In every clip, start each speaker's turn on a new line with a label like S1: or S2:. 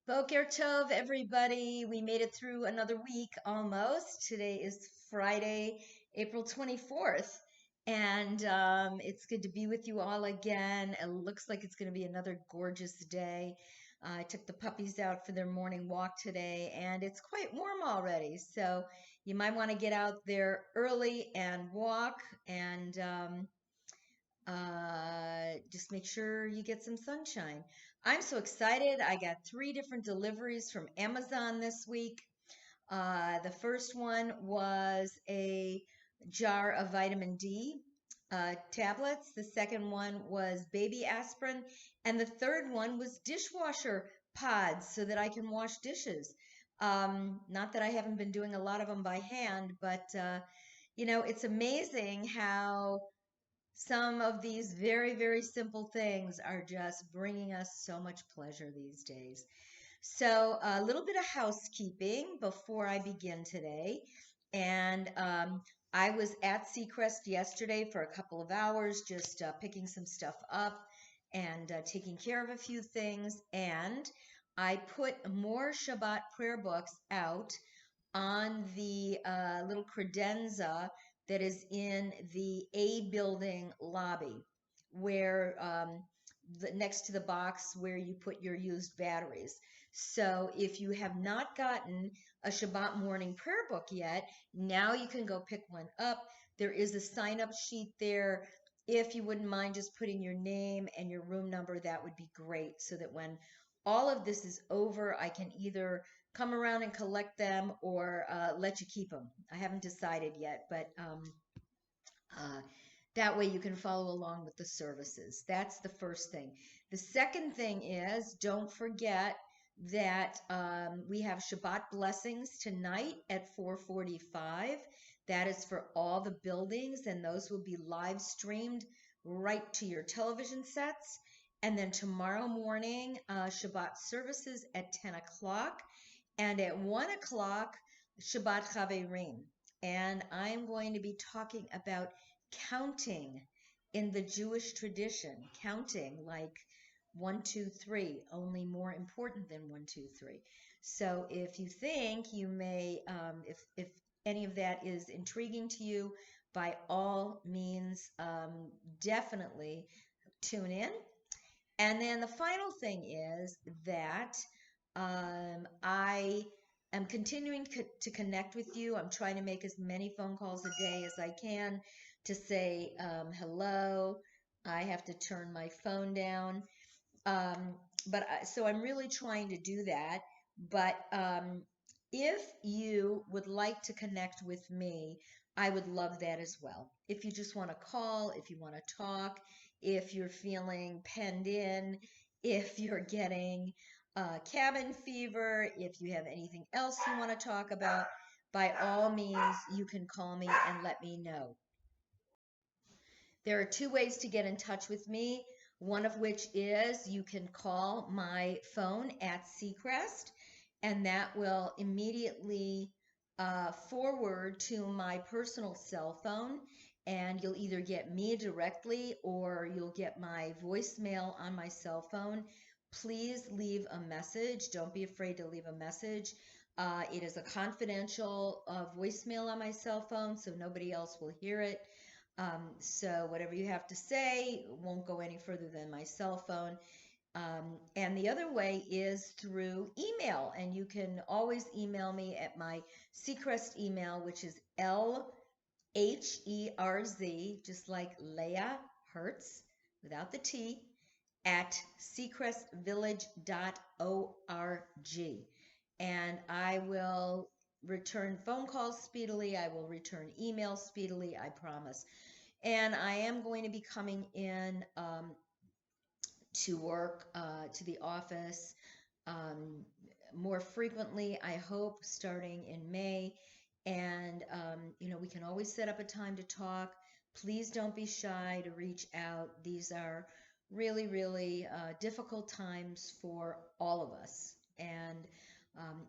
S1: Boker Tov, everybody. We made it through another week almost. Today is Friday, April 24th. And it's good to be with you all again. It looks like it's going to be another gorgeous day. I took the puppies out for their morning walk today, and it's quite warm already. So you might want to get out there early and walk and just make sure you get some sunshine. I'm so excited. I got three different deliveries from Amazon this week. The first one was a jar of vitamin D tablets. The second one was baby aspirin. And the third one was dishwasher pods so that I can wash dishes. Not that I haven't been doing a lot of them by hand, but it's amazing how some of these very, very simple things are just bringing us so much pleasure these days. So, a little bit of housekeeping before I begin today. And I was at Seacrest yesterday for a couple of hours, just picking some stuff up and taking care of a few things. And I put more Shabbat prayer books out on the little credenza that is in the A building lobby, where next to the box where you put your used batteries. So if you have not gotten a Shabbat morning prayer book yet, now you can go pick one up. There is a sign up sheet there. If you wouldn't mind just putting your name and your room number, that would be great, so that when all of this is over, I can either come around and collect them or let you keep them. I haven't decided yet, but uh, that way you can follow along with the services. That's the first thing. The second thing is, don't forget that we have Shabbat blessings tonight at 4:45. That is for all the buildings, and those will be live streamed right to your television sets. And then tomorrow morning, Shabbat services at 10 o'clock. And at 1 o'clock, Shabbat Chaverim. And I'm going to be talking about counting in the Jewish tradition, counting like 1, 2, 3, only more important than 1, 2, 3. So if you think you may, if any of that is intriguing to you, by all means, definitely tune in. And then the final thing is that I am continuing to connect with you. I'm trying to make as many phone calls a day as I can to say hello. I have to turn my phone down. So I'm really trying to do that. But if you would like to connect with me, I would love that as well. If you just want to call, if you want to talk, if you're feeling penned in, if you're getting cabin fever, if you have anything else you want to talk about, by all means, you can call me and let me know. There are two ways to get in touch with me, one of which is you can call my phone at Seacrest, and that will immediately forward to my personal cell phone, and you'll either get me directly or you'll get my voicemail on my cell phone. Please leave a message. Don't be afraid to leave a message. It is a confidential voicemail on my cell phone, so nobody else will hear it. So whatever you have to say won't go any further than my cell phone. And the other way is through email, and you can always email me at my Seacrest email, which is LHERZ, just like Leah Hertz, without the T, at seacrestvillage.org. And I will return phone calls speedily. I will return emails speedily, I promise. And I am going to be coming in to work, to the office more frequently, I hope, starting in May. And, we can always set up a time to talk. Please don't be shy to reach out. These are really, really difficult times for all of us. And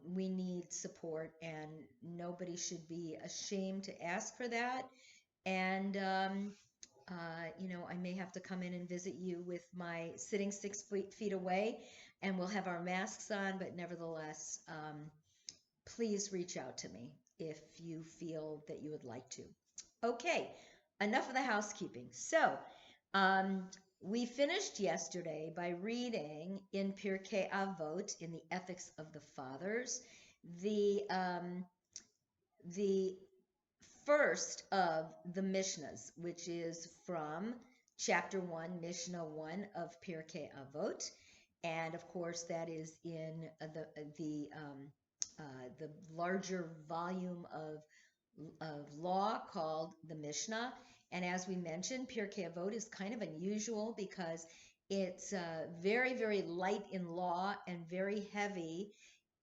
S1: we need support, and nobody should be ashamed to ask for that. And, I may have to come in and visit you with my sitting 6 feet away. and we'll have our masks on, but nevertheless, please reach out to me if you feel that you would like to. Okay, enough of the housekeeping. So, we finished yesterday by reading in Pirkei Avot, in the Ethics of the Fathers, the first of the Mishnahs, which is from chapter 1, Mishnah 1 of Pirkei Avot. And of course, that is in the larger volume of law called the Mishnah. And as we mentioned, Pirkei Avot is kind of unusual because it's very, very light in law and very heavy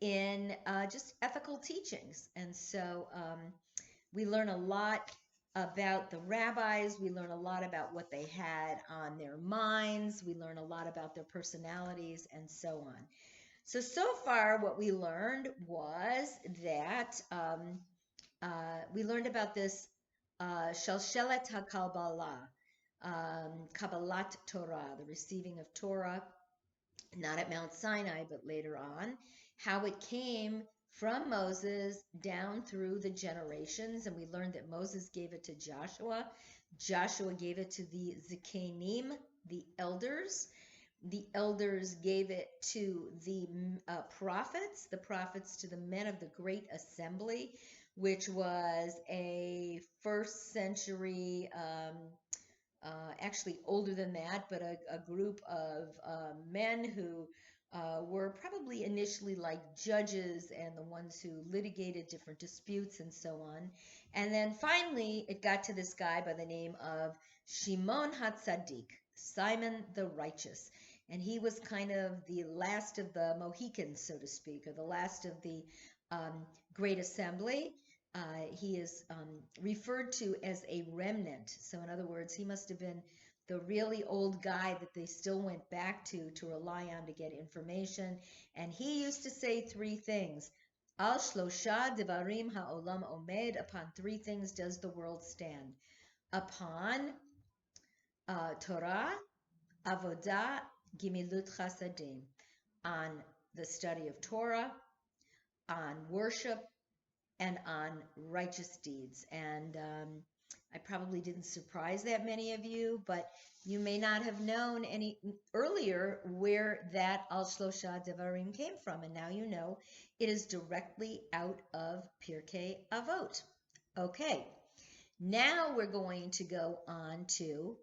S1: in just ethical teachings. And so we learn a lot about the rabbis. We learn a lot about what they had on their minds. We learn a lot about their personalities and so on. So far what we learned was that we learned about this Shalshelet HaKabbalah, Kabbalat Torah, the receiving of Torah, not at Mount Sinai, but later on, how it came from Moses down through the generations. And we learned that Moses gave it to Joshua. Joshua gave it to the Zikanim, the elders. The elders gave it to the prophets to the men of the Great Assembly, which was a first century, actually older than that, but a group of men who were probably initially like judges and the ones who litigated different disputes and so on. And then finally, it got to this guy by the name of Shimon HaTzadik, Simon the Righteous. And he was kind of the last of the Mohicans, so to speak, or the last of the Great Assembly. He is referred to as a remnant. So in other words, he must have been the really old guy that they still went back to rely on to get information. And he used to say three things. Al shlosha devarim ha'olam omed. Upon three things does the world stand. Upon Torah, avodah, gimilut chasadim. On the study of Torah, on worship, and on righteous deeds. And I probably didn't surprise that many of you, but you may not have known any earlier where that Al Shlosha Devarim came from, and now you know it is directly out of Pirkei Avot. Okay, now we're going to go on to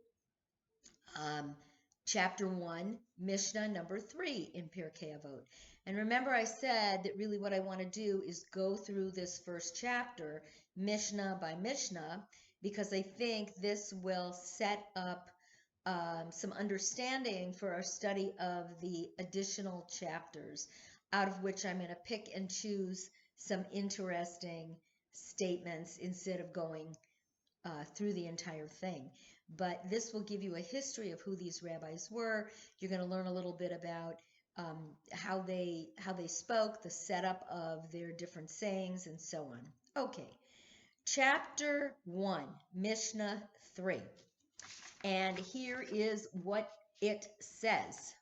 S1: chapter 1, Mishnah number 3 in Pirkei Avot. And remember I said that really what I want to do is go through this first chapter, Mishnah by Mishnah, because I think this will set up some understanding for our study of the additional chapters, out of which I'm going to pick and choose some interesting statements instead of going through the entire thing. But this will give you a history of who these rabbis were. You're going to learn a little bit about how they spoke, the setup of their different sayings, and so on. Okay, chapter 1, Mishnah 3. And here is what it says.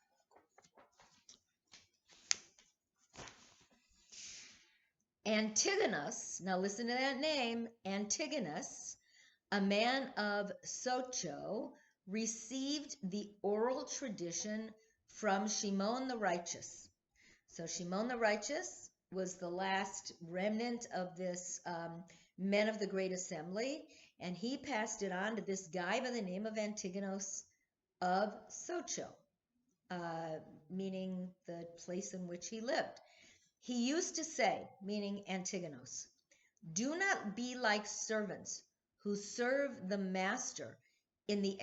S1: Antigonus, now listen to that name, Antigonus, a man of Socho, received the oral tradition from Shimon the Righteous. So Shimon the Righteous was the last remnant of this men of the Great Assembly, and he passed it on to this guy by the name of Antigonus of Socho, meaning the place in which he lived. He used to say, meaning Antigonus, "Do not be like servants who serve the master in the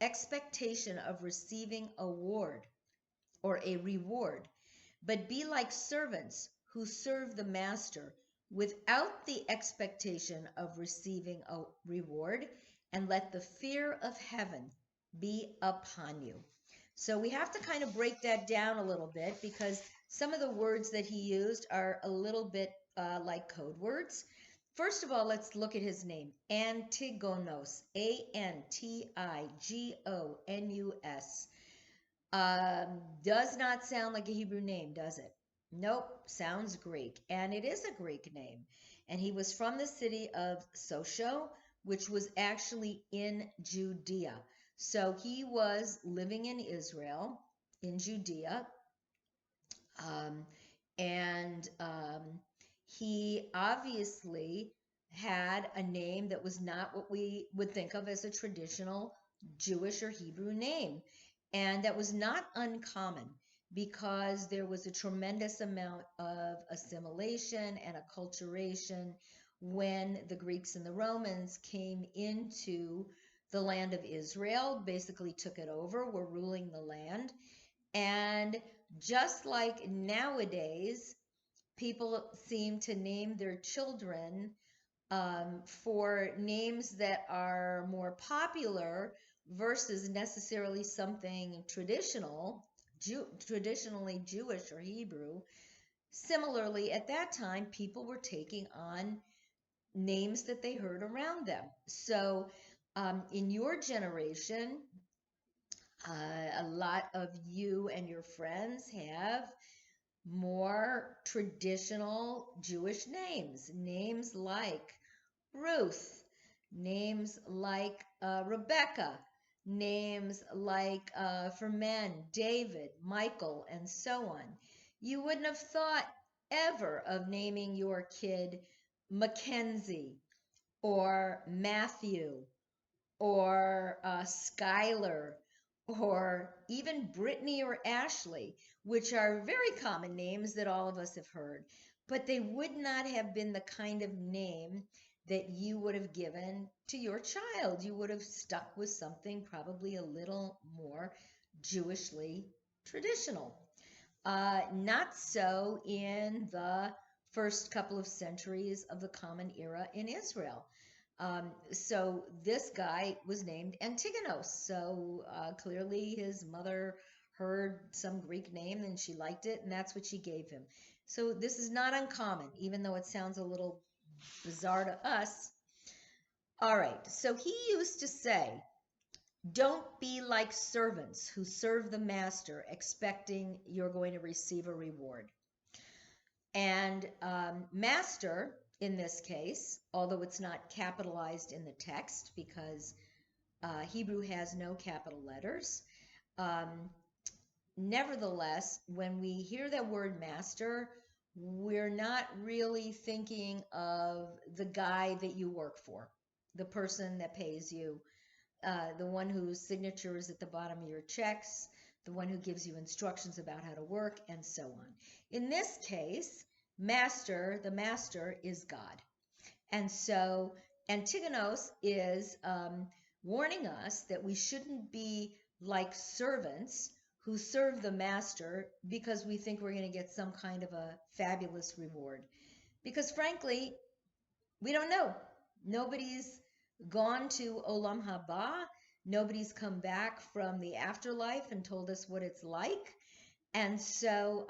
S1: expectation of receiving a reward, but be like servants who serve the master without the expectation of receiving a reward, and let the fear of heaven be upon you." So we have to kind of break that down a little bit, because some of the words that he used are a little bit like code words. First of all, let's look at his name, Antigonus, Antigonus. Does not sound like a Hebrew name, does it? Nope, sounds Greek. And it is a Greek name. And he was from the city of Sosho, which was actually in Judea. So he was living in Israel, in Judea. Um, and he obviously had a name that was not what we would think of as a traditional Jewish or Hebrew name. And that was not uncommon because there was a tremendous amount of assimilation and acculturation when the Greeks and the Romans came into the land of Israel, basically took it over, were ruling the land. And just like nowadays, people seem to name their children for names that are more popular versus necessarily something traditionally Jewish or Hebrew. Similarly, at that time, people were taking on names that they heard around them. So in your generation, a lot of you and your friends have more traditional Jewish names, names like Ruth, names like Rebecca, names like for men, David, Michael, and so on. You wouldn't have thought ever of naming your kid Mackenzie or Matthew or Skylar or even Brittany or Ashley, which are very common names that all of us have heard, but they would not have been the kind of name that you would have given to your child. You would have stuck with something probably a little more Jewishly traditional. Not so in the first couple of centuries of the Common Era in Israel. So this guy was named Antigonos. So clearly his mother heard some Greek name and she liked it, and that's what she gave him. So this is not uncommon, even though it sounds a little bizarre to us. All right, so he used to say, don't be like servants who serve the master expecting you're going to receive a reward. And master, in this case, although it's not capitalized in the text because Hebrew has no capital letters, um, nevertheless, when we hear that word master, we're not really thinking of the guy that you work for, the person that pays you, the one whose signature is at the bottom of your checks, the one who gives you instructions about how to work, and so on. In this case, the master is God. And so Antigonos is warning us that we shouldn't be like servants who serve the master because we think we're going to get some kind of a fabulous reward. Because frankly, we don't know. Nobody's gone to Olam Haba. Nobody's come back from the afterlife and told us what it's like. And so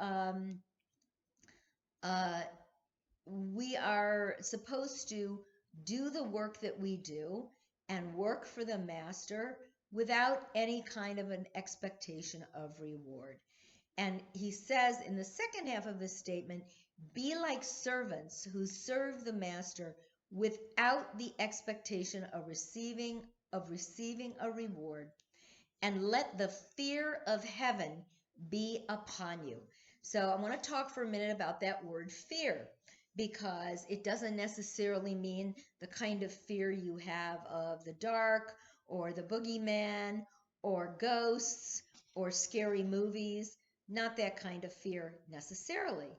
S1: we are supposed to do the work that we do and work for the master without any kind of an expectation of reward. And he says in the second half of his statement, be like servants who serve the master without the expectation of receiving a reward, and let the fear of heaven be upon you. So I want to talk for a minute about that word fear, because it doesn't necessarily mean the kind of fear you have of the dark or the boogeyman or ghosts or scary movies. Not that kind of fear necessarily.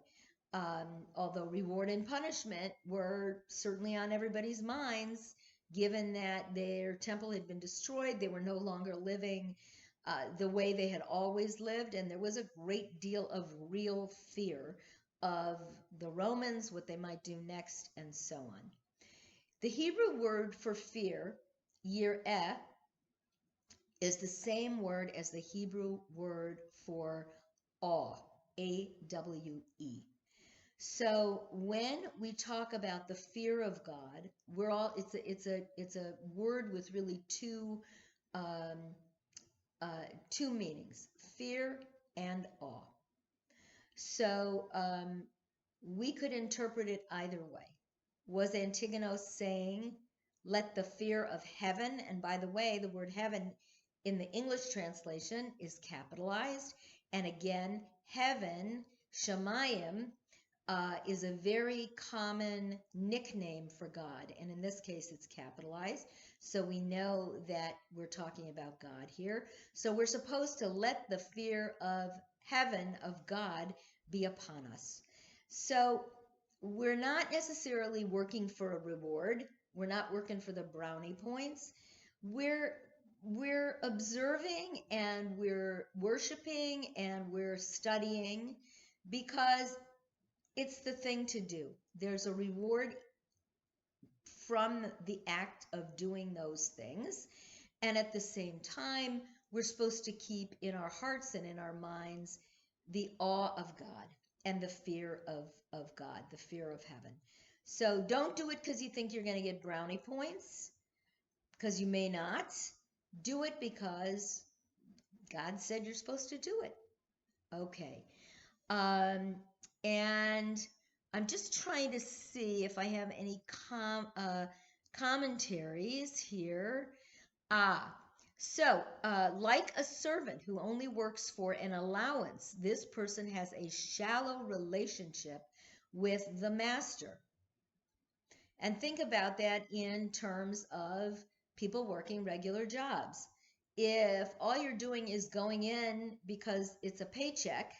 S1: Although reward and punishment were certainly on everybody's minds, given that their temple had been destroyed, they were no longer living the way they had always lived, and there was a great deal of real fear of the Romans, what they might do next, and so on. The Hebrew word for fear, yireh, is the same word as the Hebrew word for awe, A-W-E. So when we talk about the fear of God, it's a word with really two two meanings, fear and awe. So we could interpret it either way. Was Antigonos saying, let the fear of heaven, and by the way, the word heaven in the English translation is capitalized, and again, heaven, Shemayim, is a very common nickname for God, and in this case it's capitalized, so we know that we're talking about God here. So we're supposed to let the fear of heaven, of God, be upon us. So we're not necessarily working for a reward. We're not working for the brownie points. We're observing and we're worshiping and we're studying because it's the thing to do. There's a reward from the act of doing those things. And at the same time, we're supposed to keep in our hearts and in our minds the awe of God and the fear of God, the fear of heaven. So don't do it because you think you're going to get brownie points, because you may not. Do it because God said you're supposed to do it. Okay. And I'm just trying to see if I have any commentaries here. So like a servant who only works for an allowance, this person has a shallow relationship with the master. And think about that in terms of people working regular jobs. If all you're doing is going in because it's a paycheck,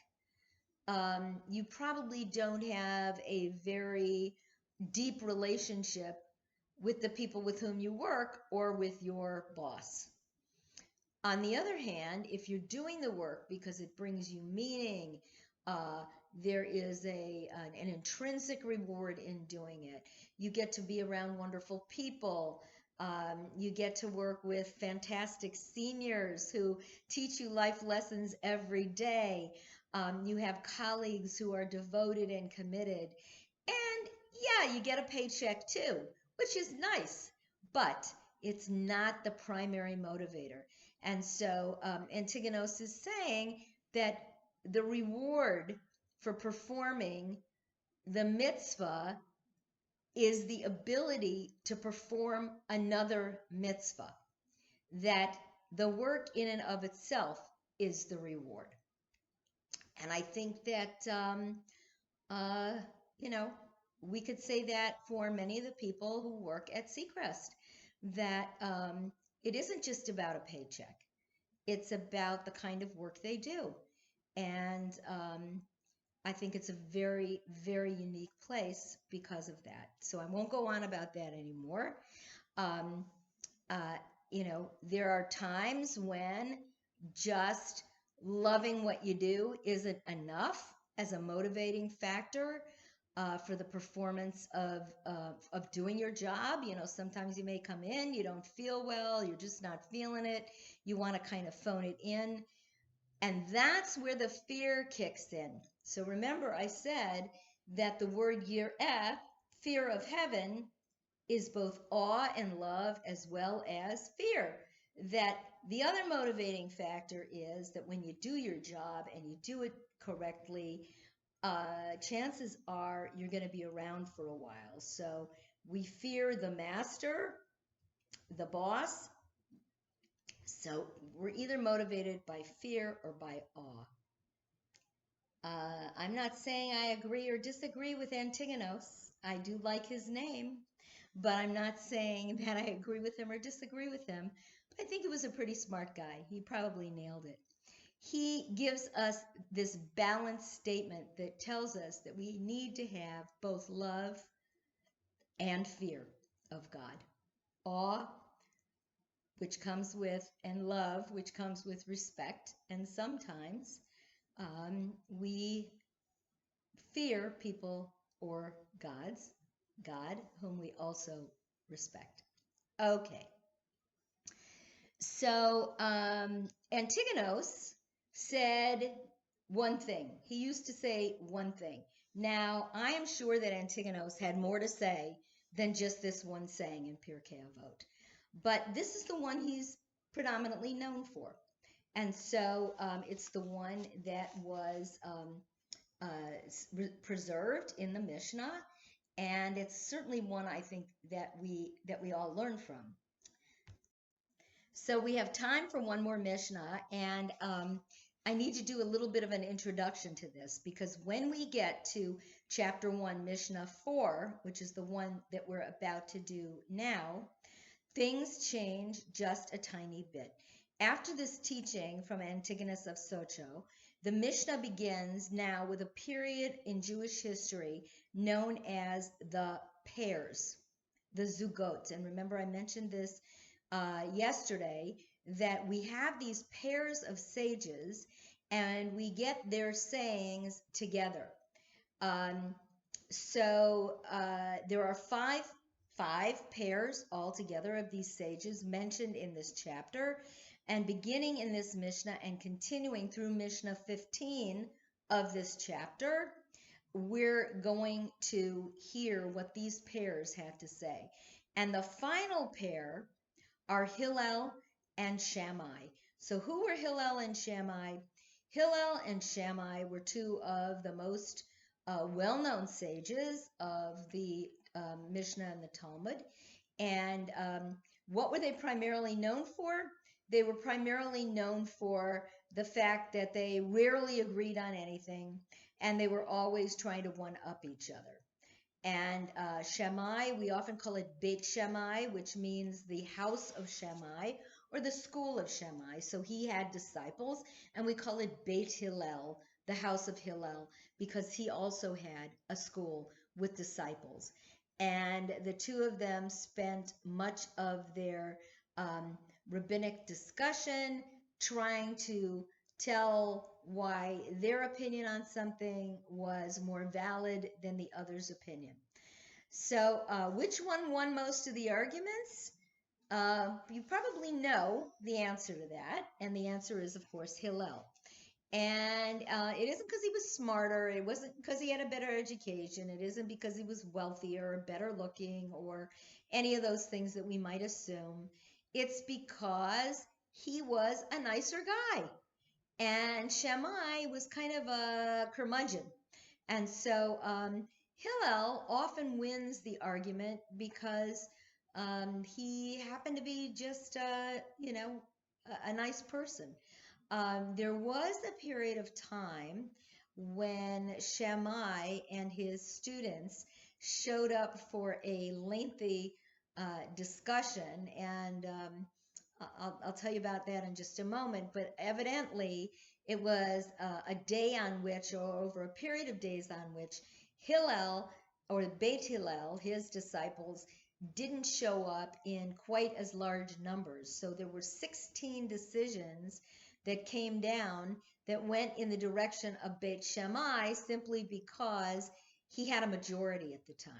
S1: you probably don't have a very deep relationship with the people with whom you work or with your boss. On the other hand, if you're doing the work because it brings you meaning, there is an intrinsic reward in doing it. You get to be around wonderful people. You get to work with fantastic seniors who teach you life lessons every day. You have colleagues who are devoted and committed. And yeah, you get a paycheck too, which is nice, but it's not the primary motivator. And so Antigonos is saying that the reward for performing the mitzvah is the ability to perform another mitzvah, that the work in and of itself is the reward. And I think that, we could say that for many of the people who work at Seacrest, that it isn't just about a paycheck. It's about the kind of work they do. And I think it's a very, very unique place because of that. So I won't go on about that anymore. There are times when just loving what you do isn't enough as a motivating factor for the performance of doing your job. Sometimes you may come in, you don't feel well, you're just not feeling it. You want to kind of phone it in. And that's where the fear kicks in. So remember, I said that the word yireh, fear of heaven, is both awe and love as well as fear. That the other motivating factor is that when you do your job and you do it correctly, chances are you're going to be around for a while. So we fear the master, the boss. So we're either motivated by fear or by awe. I'm not saying I agree or disagree with Antigonos. I do like his name, but I'm not saying that I agree with him or disagree with him. But I think he was a pretty smart guy. He probably nailed it. He gives us this balanced statement that tells us that we need to have both love and fear of God. Awe, which comes with, and love, which comes with respect. And sometimes we fear people or God, whom we also respect. Okay. So Antigonos said one thing. He used to say one thing. Now, I am sure that Antigonos had more to say than just this one saying in Pirkei Avot. But this is the one he's predominantly known for. And so it's the one that was preserved in the Mishnah, and it's certainly one I think that we all learn from. So we have time for one more Mishnah, and I need to do a little bit of an introduction to this, because when we get to chapter 1, Mishnah 4, which is the one that we're about to do now, things change just a tiny bit. After this teaching from Antigonus of Socho, the Mishnah begins now with a period in Jewish history known as the pairs, the zugot. And remember, I mentioned this yesterday, that we have these pairs of sages and we get their sayings together. So there are five pairs altogether of these sages mentioned in this chapter, and beginning in this Mishnah and continuing through Mishnah 15 of this chapter, we're going to hear what these pairs have to say. And the final pair are Hillel and Shammai. So who were Hillel and Shammai? Hillel and Shammai were two of the most well-known sages of the Mishnah and the Talmud. And what were they primarily known for? They were primarily known for the fact that they rarely agreed on anything, and they were always trying to one-up each other. And Shammai, we often call it Beit Shammai, which means the house of Shammai or the school of Shammai. So he had disciples, and we call it Beit Hillel, the house of Hillel, because he also had a school with disciples. And the two of them spent much of their rabbinic discussion trying to tell why their opinion on something was more valid than the other's opinion. So which one won most of the arguments? You probably know the answer to that, and the answer is, of course, Hillel. And it isn't because he was smarter, it wasn't because he had a better education, it isn't because he was wealthier or better looking or any of those things that we might assume. It's because he was a nicer guy. And Shammai was kind of a curmudgeon. And so Hillel often wins the argument because he happened to be just, a nice person. There was a period of time when Shammai and his students showed up for a lengthy discussion, and I'll tell you about that in just a moment, but evidently it was a day on which, or over a period of days on which, Hillel, or Beit Hillel, his disciples, didn't show up in quite as large numbers. So there were 16 decisions that came down that went in the direction of Beit Shammai simply because he had a majority at the time.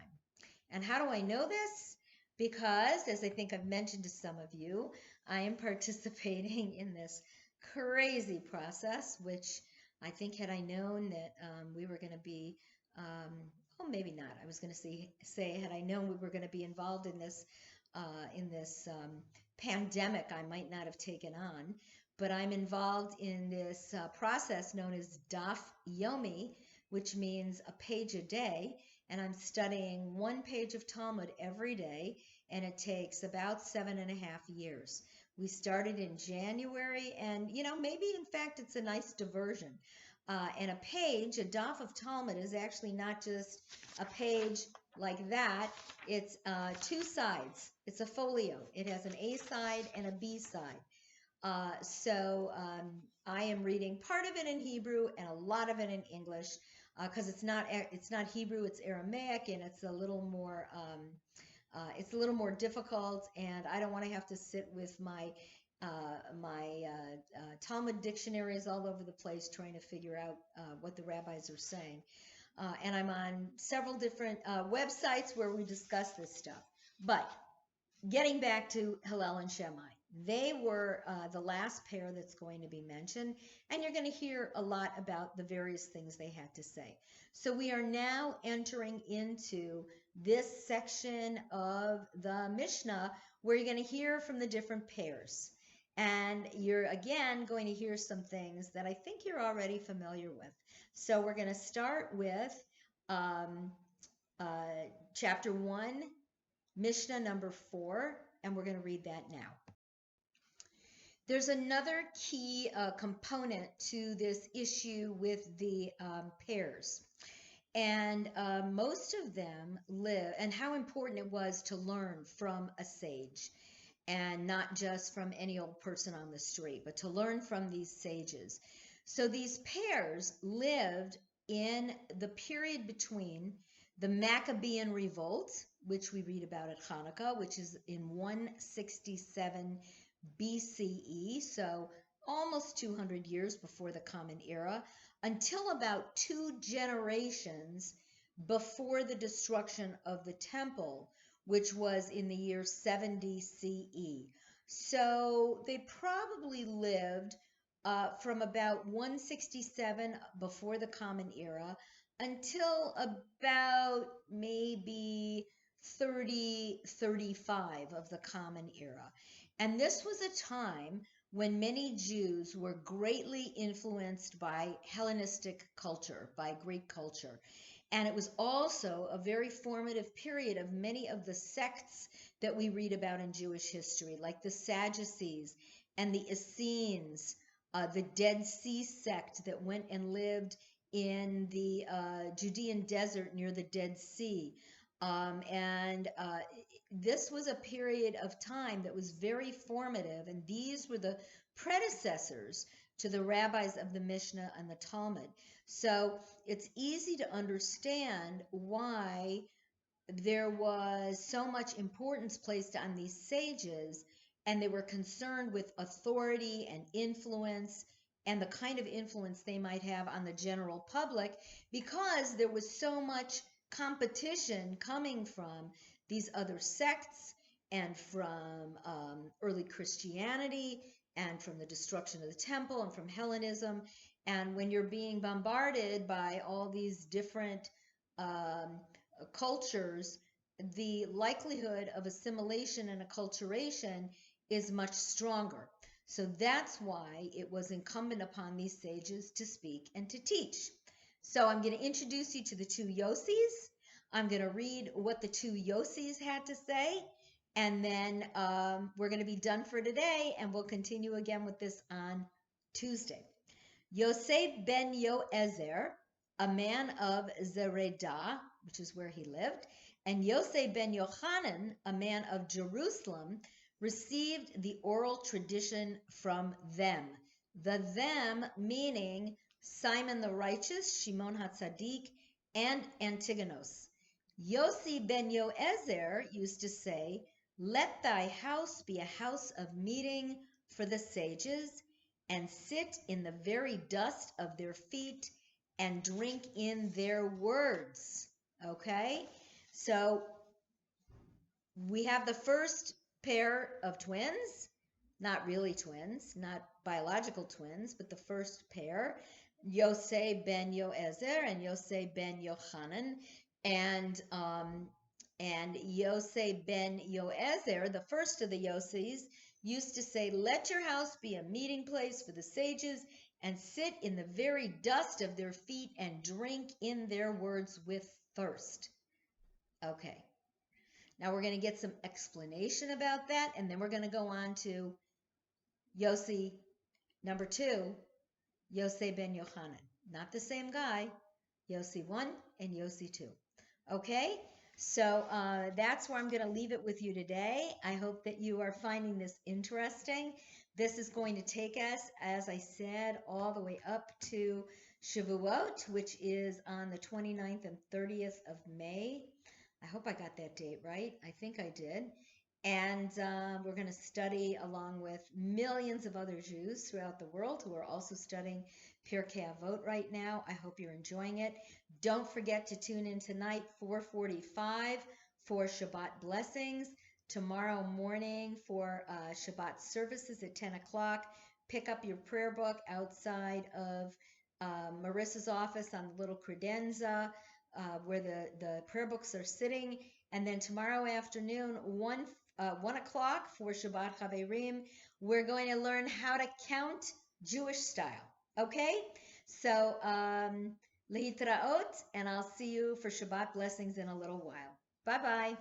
S1: And how do I know this? Because, as I think I've mentioned to some of you, I am participating in this crazy process, which I think had I known that we were going to be, maybe not. I was going to say had I known we were going to be involved in this pandemic, I might not have taken on. But I'm involved in this process known as Daf Yomi, which means a page a day. And I'm studying one page of Talmud every day, and it takes about 7.5 years. We started in January, and maybe in fact it's a nice diversion. And a page, a daf of Talmud, is actually not just a page like that. It's two sides. It's a folio. It has an A side and a B side. So I am reading part of it in Hebrew and a lot of it in English, because it's not Hebrew, it's Aramaic, and it's a little more difficult, and I don't want to have to sit with my Talmud dictionaries all over the place trying to figure out what the rabbis are saying. And I'm on several different websites where we discuss this stuff. But getting back to Hillel and Shammai, they were the last pair that's going to be mentioned, and you're going to hear a lot about the various things they had to say. So we are now entering into this section of the Mishnah where you're going to hear from the different pairs. And you're again going to hear some things that I think you're already familiar with. So we're going to start with um, chapter 1, Mishnah number 4, and we're going to read that now. There's another key component to this issue with the pairs. And most of them live, and how important it was to learn from a sage, and not just from any old person on the street, but to learn from these sages. So these pairs lived in the period between the Maccabean revolt, which we read about at Hanukkah, which is in 167 BCE, so almost 200 years before the Common Era, until about 2 generations before the destruction of the temple, which was in the year 70 CE. So they probably lived from about 167 before the Common Era until about maybe 35 of the Common Era. And this was a time when many Jews were greatly influenced by Hellenistic culture, by Greek culture. And it was also a very formative period of many of the sects that we read about in Jewish history, like the Sadducees and the Essenes, the Dead Sea sect that went and lived in the Judean desert near the Dead Sea. This was a period of time that was very formative, and these were the predecessors to the rabbis of the Mishnah and the Talmud. So it's easy to understand why there was so much importance placed on these sages, and they were concerned with authority and influence and the kind of influence they might have on the general public, because there was so much competition coming from these other sects and from early Christianity and from the destruction of the temple and from Hellenism. And when you're being bombarded by all these different cultures, the likelihood of assimilation and acculturation is much stronger. So that's why it was incumbent upon these sages to speak and to teach. So I'm going to introduce you to the 2 Yosis. I'm going to read what the 2 Yosis had to say, and then we're going to be done for today, and we'll continue again with this on Tuesday. Yosef ben Yoezer, a man of Zeredah, which is where he lived, and Yosef ben Yochanan, a man of Jerusalem, received the oral tradition from them. The them meaning Simon the Righteous, Shimon HaTzadik, and Antigonus. Yossi ben Yoezer used to say, "Let thy house be a house of meeting for the sages, and sit in the very dust of their feet, and drink in their words." Okay? So we have the first pair of twins, not really twins, not biological twins, but the first pair, Yosef ben Yoezer and Yosef ben Yochanan. And Yosef ben Yoezer, the first of the Yosis, used to say, "Let your house be a meeting place for the sages, and sit in the very dust of their feet, and drink in their words with thirst." Okay. Now we're going to get some explanation about that, and then we're going to go on to Yossi number 2, Yosef ben Yochanan. Not the same guy, Yossi 1 and Yossi 2. Okay, so that's where I'm going to leave it with you today. I hope that you are finding this interesting. This is going to take us, as I said, all the way up to Shavuot, which is on the 29th and 30th of May. I hope I got that date right. I think I did. And we're going to study along with millions of other Jews throughout the world who are also studying Pirkei Avot right now. I hope you're enjoying it. Don't forget to tune in tonight, 4:45, for Shabbat blessings. Tomorrow morning for Shabbat services at 10 o'clock. Pick up your prayer book outside of Marissa's office on the little credenza where the prayer books are sitting. And then tomorrow afternoon, 1 o'clock for Shabbat Chaverim. We're going to learn how to count Jewish style. Okay? So, lehitraot, and I'll see you for Shabbat blessings in a little while. Bye bye.